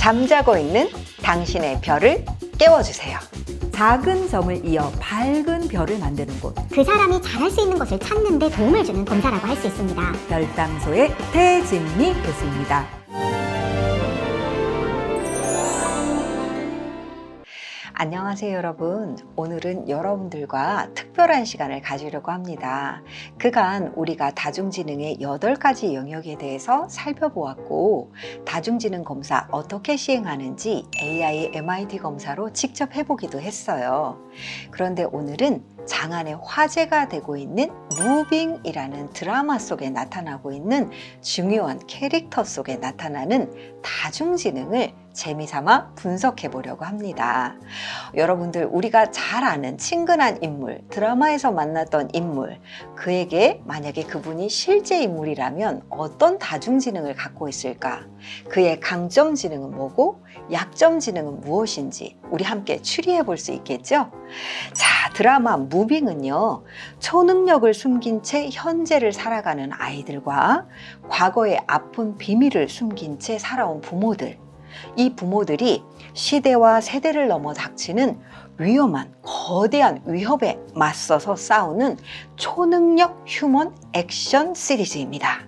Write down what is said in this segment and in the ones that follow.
잠자고 있는 당신의 별을 깨워주세요. 작은 점을 이어 밝은 별을 만드는 곳, 그 사람이 잘할 수 있는 것을 찾는 데 도움을 주는 검사라고 할 수 있습니다. 별당소의 태진미 교수입니다. 안녕하세요 여러분. 오늘은 여러분들과 특별한 시간을 가지려고 합니다. 그간 우리가 다중지능의 8가지 영역에 대해서 살펴보았고, 다중지능 검사 어떻게 시행하는지 AI MIT 검사로 직접 해보기도 했어요. 그런데 오늘은 장안의 화제가 되고 있는 무빙이라는 드라마 속에 나타나고 있는 중요한 캐릭터 속에 나타나는 다중지능을 재미삼아 분석해 보려고 합니다. 여러분들, 우리가 잘 아는 친근한 인물, 드라마에서 만났던 인물, 그에게 만약에 그분이 실제 인물이라면 어떤 다중지능을 갖고 있을까? 그의 강점 지능은 뭐고 약점 지능은 무엇인지 우리 함께 추리해 볼 수 있겠죠? 자, 드라마 무빙은요, 초능력을 숨긴 채 현재를 살아가는 아이들과 과거의 아픈 비밀을 숨긴 채 살아온 부모들, 이 부모들이 시대와 세대를 넘어 닥치는 위험한 거대한 위협에 맞서서 싸우는 초능력 휴먼 액션 시리즈입니다.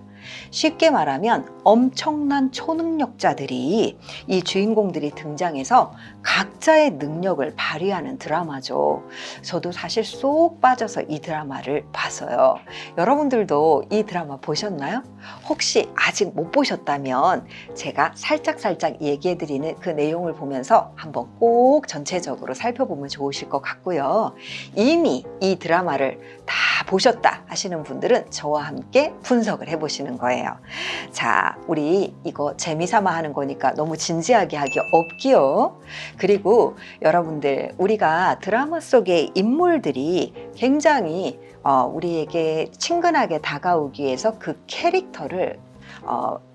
쉽게 말하면 엄청난 초능력자들이, 이 주인공들이 등장해서 각자의 능력을 발휘하는 드라마죠. 저도 사실 쏙 빠져서 이 드라마를 봤어요. 여러분들도 이 드라마 보셨나요? 혹시 아직 못 보셨다면 제가 살짝 얘기해드리는 그 내용을 보면서 한번 꼭 전체적으로 살펴보면 좋으실 것 같고요. 이미 이 드라마를 다 보셨다 하시는 분들은 저와 함께 분석을 해보시는 거예요. 자, 우리 이거 재미삼아 하는 거니까 너무 진지하게 하기 없기요. 그리고 여러분들, 우리가 드라마 속의 인물들이 굉장히 우리에게 친근하게 다가오기 위해서 그 캐릭터를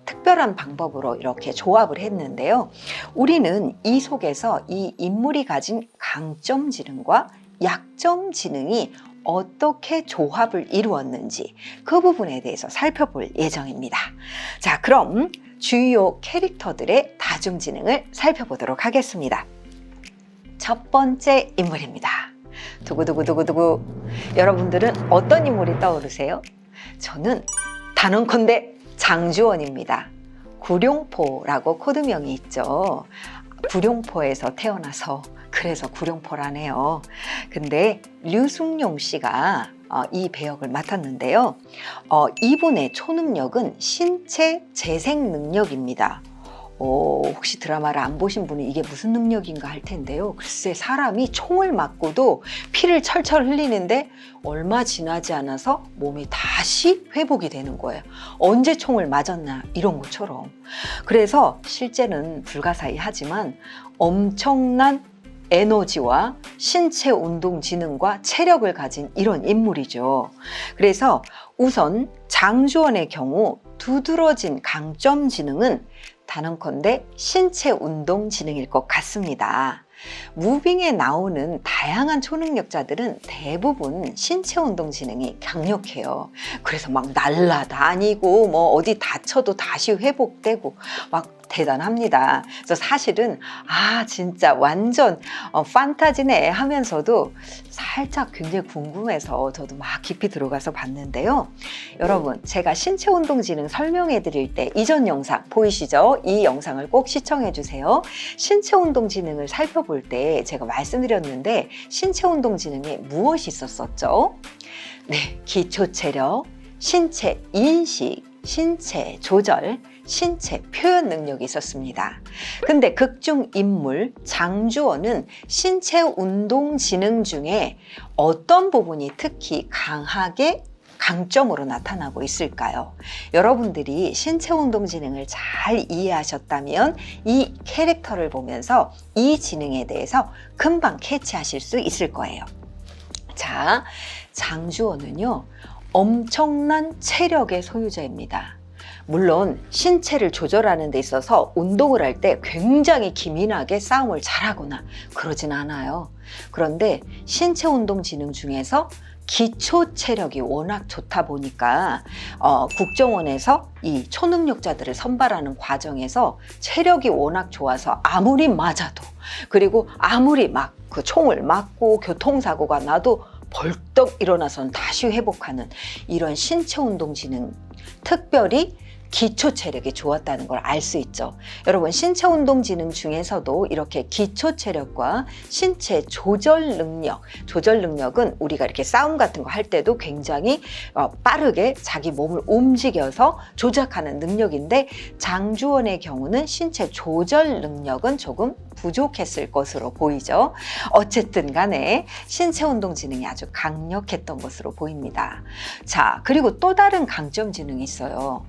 특별한 방법으로 이렇게 조합을 했는데요. 우리는 이 속에서 이 인물이 가진 강점 지능과 약점 지능이 어떻게 조합을 이루었는지 그 부분에 대해서 살펴볼 예정입니다. 자, 그럼 주요 캐릭터들의 다중지능을 살펴보도록 하겠습니다. 첫 번째 인물입니다. 두구두구두구두구. 여러분들은 어떤 인물이 떠오르세요? 저는 단언컨대 장주원입니다. 구룡포라고 코드명이 있죠. 구룡포에서 태어나서 그래서 구룡포라네요. 근데 류승룡 씨가 이 배역을 맡았는데요. 이분의 초능력은 신체 재생 능력입니다. 혹시 드라마를 안 보신 분은 이게 무슨 능력인가 할 텐데요. 글쎄, 사람이 총을 맞고도 피를 철철 흘리는데 얼마 지나지 않아서 몸이 다시 회복이 되는 거예요. 언제 총을 맞았나 이런 것처럼. 그래서 실제는 불가사의하지만 엄청난 에너지와 신체 운동 지능과 체력을 가진 이런 인물이죠. 그래서 우선 장주원의 경우 두드러진 강점 지능은 단언컨대 신체 운동 지능일 것 같습니다. 무빙에 나오는 다양한 초능력자들은 대부분 신체 운동 지능이 강력해요. 그래서 막 날아다니고 뭐 어디 다쳐도 다시 회복되고 막 대단합니다. 그래서 사실은 진짜 완전 판타지네 하면서도 살짝 굉장히 궁금해서 저도 막 깊이 들어가서 봤는데요. 여러분, 제가 신체 운동 지능 설명해 드릴 때 이전 영상 보이시죠? 이 영상을 꼭 시청해 주세요. 신체 운동 지능을 살펴볼 때 제가 말씀드렸는데 신체 운동 지능에 무엇이 있었었죠? 네, 기초 체력, 신체 인식, 신체 조절, 신체 표현 능력이 있었습니다. 근데 극중 인물 장주원은 신체 운동 지능 중에 어떤 부분이 특히 강하게 강점으로 나타나고 있을까요? 여러분들이 신체 운동 지능을 잘 이해하셨다면 이 캐릭터를 보면서 이 지능에 대해서 금방 캐치하실 수 있을 거예요. 자, 장주원은요, 엄청난 체력의 소유자입니다. 물론 신체를 조절하는 데 있어서 운동을 할 때 굉장히 기민하게 싸움을 잘하거나 그러진 않아요. 그런데 신체 운동 지능 중에서 기초 체력이 워낙 좋다 보니까 국정원에서 이 초능력자들을 선발하는 과정에서 체력이 워낙 좋아서 아무리 맞아도, 그리고 아무리 막 그 총을 맞고 교통사고가 나도 벌떡 일어나서는 다시 회복하는 이런 신체운동지능, 특별히 기초 체력이 좋았다는 걸 알 수 있죠. 여러분, 신체 운동 지능 중에서도 이렇게 기초 체력과 신체 조절 능력은 우리가 이렇게 싸움 같은 거 할 때도 굉장히 빠르게 자기 몸을 움직여서 조작하는 능력인데, 장주원의 경우는 신체 조절 능력은 조금 부족했을 것으로 보이죠. 어쨌든 간에 신체 운동 지능이 아주 강력했던 것으로 보입니다. 자, 그리고 또 다른 강점 지능이 있어요.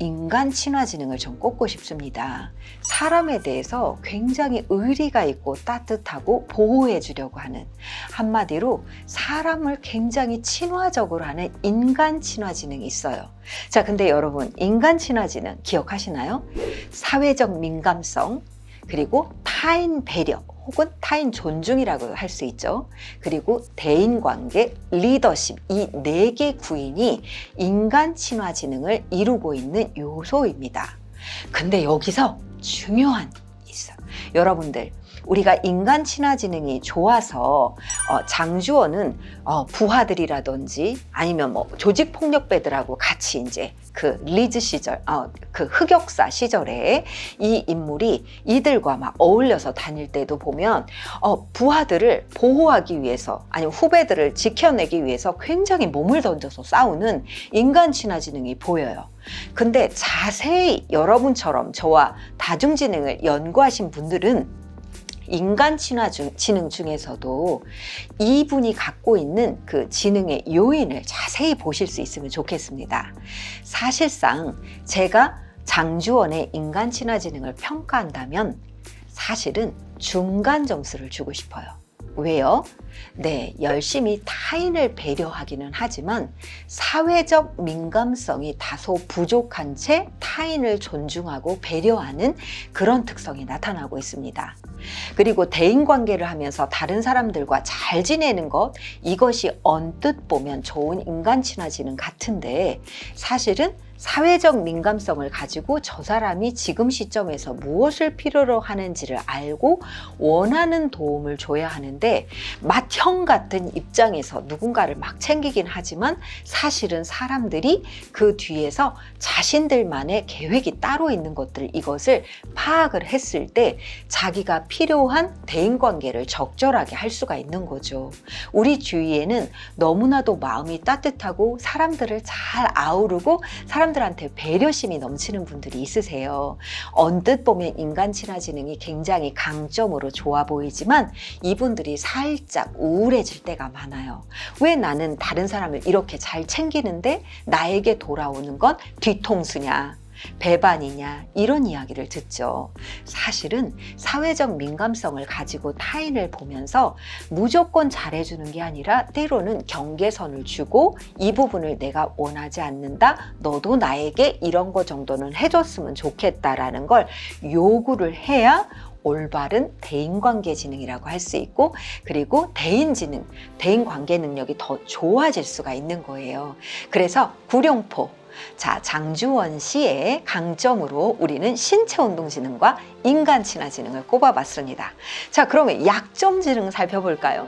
인간 친화 지능을 좀 꼽고 싶습니다. 사람에 대해서 굉장히 의리가 있고 따뜻하고 보호해 주려고 하는, 한마디로 사람을 굉장히 친화적으로 하는 인간 친화 지능이 있어요. 자, 근데 여러분, 인간 친화 지능 기억하시나요? 사회적 민감성, 그리고 타인 배려 혹은 타인 존중이라고 할 수 있죠. 그리고 대인관계, 리더십, 이 4개 구인이 인간 친화 지능을 이루고 있는 요소입니다. 근데 여기서 중요한 게 있어요. 여러분들, 우리가 인간 친화 지능이 좋아서 장주원은 부하들이라든지 아니면 뭐 조직 폭력배들하고 같이 이제 그 리즈 시절, 그 흑역사 시절에 이 인물이 이들과 막 어울려서 다닐 때도 보면 부하들을 보호하기 위해서, 아니면 후배들을 지켜내기 위해서 굉장히 몸을 던져서 싸우는 인간 친화 지능이 보여요. 근데 자세히 여러분처럼 저와 다중지능을 연구하신 분들은 인간 친화 지능 중에서도 이분이 갖고 있는 그 지능의 요인을 자세히 보실 수 있으면 좋겠습니다. 사실상 제가 장주원의 인간 친화 지능을 평가한다면 사실은 중간 점수를 주고 싶어요. 왜요? 네, 열심히 타인을 배려하기는 하지만 사회적 민감성이 다소 부족한 채 타인을 존중하고 배려하는 그런 특성이 나타나고 있습니다. 그리고 대인관계를 하면서 다른 사람들과 잘 지내는 것, 이것이 언뜻 보면 좋은 인간 친화 지능 같은데, 사실은 사회적 민감성을 가지고 저 사람이 지금 시점에서 무엇을 필요로 하는지를 알고 원하는 도움을 줘야 하는데, 맏형 같은 입장에서 누군가를 막 챙기긴 하지만 사실은 사람들이 그 뒤에서 자신들만의 계획이 따로 있는 것들, 이것을 파악을 했을 때 자기가 필요한 대인관계를 적절하게 할 수가 있는 거죠. 우리 주위에는 너무나도 마음이 따뜻하고 사람들을 잘 아우르고 사람들한테 배려심이 넘치는 분들이 있으세요. 언뜻 보면 인간 친화 지능이 굉장히 강점으로 좋아 보이지만 이분들이 살짝 우울해질 때가 많아요. 왜 나는 다른 사람을 이렇게 잘 챙기는데 나에게 돌아오는 건 뒤통수냐, 배반이냐, 이런 이야기를 듣죠. 사실은 사회적 민감성을 가지고 타인을 보면서 무조건 잘해주는 게 아니라 때로는 경계선을 주고, 이 부분을 내가 원하지 않는다, 너도 나에게 이런 거 정도는 해줬으면 좋겠다라는 걸 요구를 해야 올바른 대인관계 지능이라고 할 수 있고, 그리고 대인지능, 대인관계 능력이 더 좋아질 수가 있는 거예요. 그래서 구룡포, 자, 장주원 씨의 강점으로 우리는 신체운동지능과 인간 친화 지능을 꼽아봤습니다. 자, 그러면 약점 지능 살펴볼까요?